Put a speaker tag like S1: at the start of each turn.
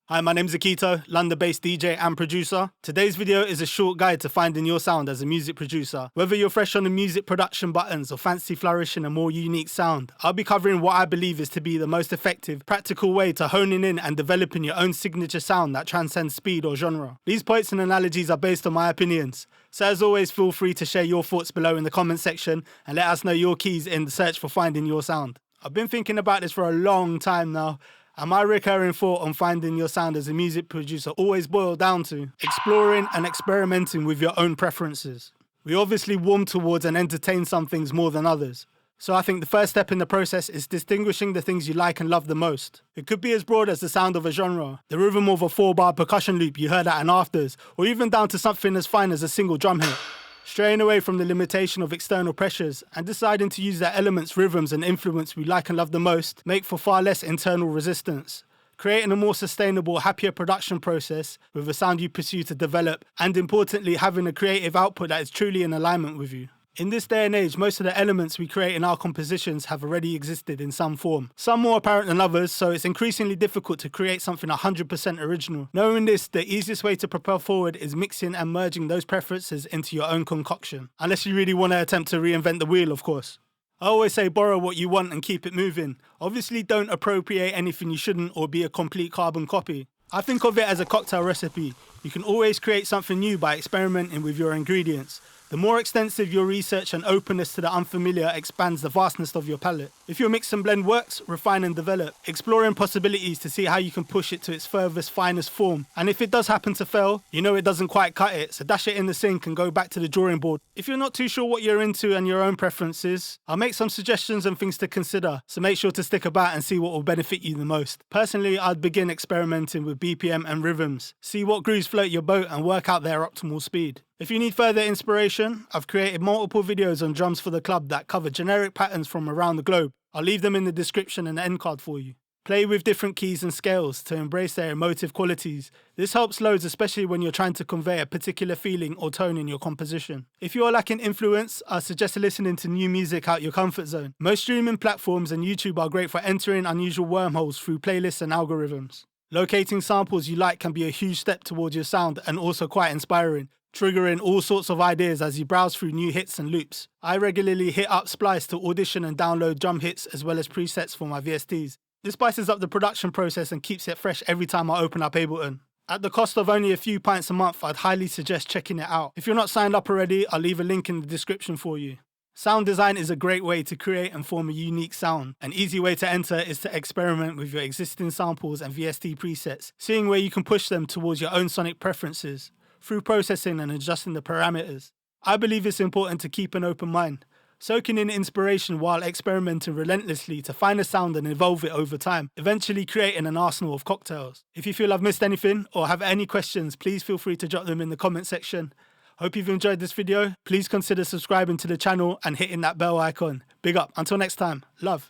S1: Hi, my name's Akito, London-based DJ and producer. Today's video is a short guide to finding your sound as a music producer. Whether you're fresh on the music production buttons or fancy flourishing a more unique sound, I'll be covering what I believe is to be the most effective, practical way to honing in and developing your own signature sound that transcends speed or genre. These points and analogies are based on my opinions. So as always, feel free to share your thoughts below in the comment section and let us know your keys in the search for finding your sound. I've been thinking about this for a long time now. And my recurring thought on finding your sound as a music producer always boiled down to exploring and experimenting with your own preferences. We obviously warm towards and entertain some things more than others. So I think the first step in the process is distinguishing the things you like and love the most. It could be as broad as the sound of a genre, the rhythm of a 4-bar percussion loop you heard at an afters, or even down to something as fine as a single drum hit. Straying away from the limitation of external pressures and deciding to use the elements, rhythms and influence we like and love the most make for far less internal resistance, creating a more sustainable, happier production process with a sound you pursue to develop, and importantly having a creative output that is truly in alignment with you. In this day and age, most of the elements we create in our compositions have already existed in some form. Some more apparent than others, so it's increasingly difficult to create something 100% original. Knowing this, the easiest way to propel forward is mixing and merging those preferences into your own concoction. Unless you really want to attempt to reinvent the wheel, of course. I always say borrow what you want and keep it moving. Obviously don't appropriate anything you shouldn't or be a complete carbon copy. I think of it as a cocktail recipe. You can always create something new by experimenting with your ingredients. The more extensive your research and openness to the unfamiliar expands the vastness of your palette. If your mix and blend works, refine and develop, exploring possibilities to see how you can push it to its furthest, finest form. And if it does happen to fail, you know it doesn't quite cut it, so dash it in the sink and go back to the drawing board. If you're not too sure what you're into and your own preferences, I'll make some suggestions and things to consider, so make sure to stick about and see what will benefit you the most. Personally, I'd begin experimenting with BPM and rhythms, see what grooves float your boat and work out their optimal speed. If you need further inspiration, I've created multiple videos on drums for the club that cover generic patterns from around the globe. I'll leave them in the description and end card for you. Play with different keys and scales to embrace their emotive qualities. This helps loads, especially when you're trying to convey a particular feeling or tone in your composition. If you're lacking influence, I suggest listening to new music out your comfort zone. Most streaming platforms and YouTube are great for entering unusual wormholes through playlists and algorithms. Locating samples you like can be a huge step towards your sound and also quite inspiring, triggering all sorts of ideas as you browse through new hits and loops. I regularly hit up Splice to audition and download drum hits as well as presets for my VSTs. This spices up the production process and keeps it fresh every time I open up Ableton. At the cost of only a few pints a month, I'd highly suggest checking it out. If you're not signed up already, I'll leave a link in the description for you. Sound design is a great way to create and form a unique sound. An easy way to enter is to experiment with your existing samples and VST presets, seeing where you can push them towards your own sonic preferences through processing and adjusting the parameters. I believe it's important to keep an open mind, soaking in inspiration while experimenting relentlessly to find a sound and evolve it over time, eventually creating an arsenal of cocktails. If you feel I've missed anything or have any questions, please feel free to drop them in the comment section. Hope you've enjoyed this video. Please consider subscribing to the channel and hitting that bell icon. Big up. Until next time. Love.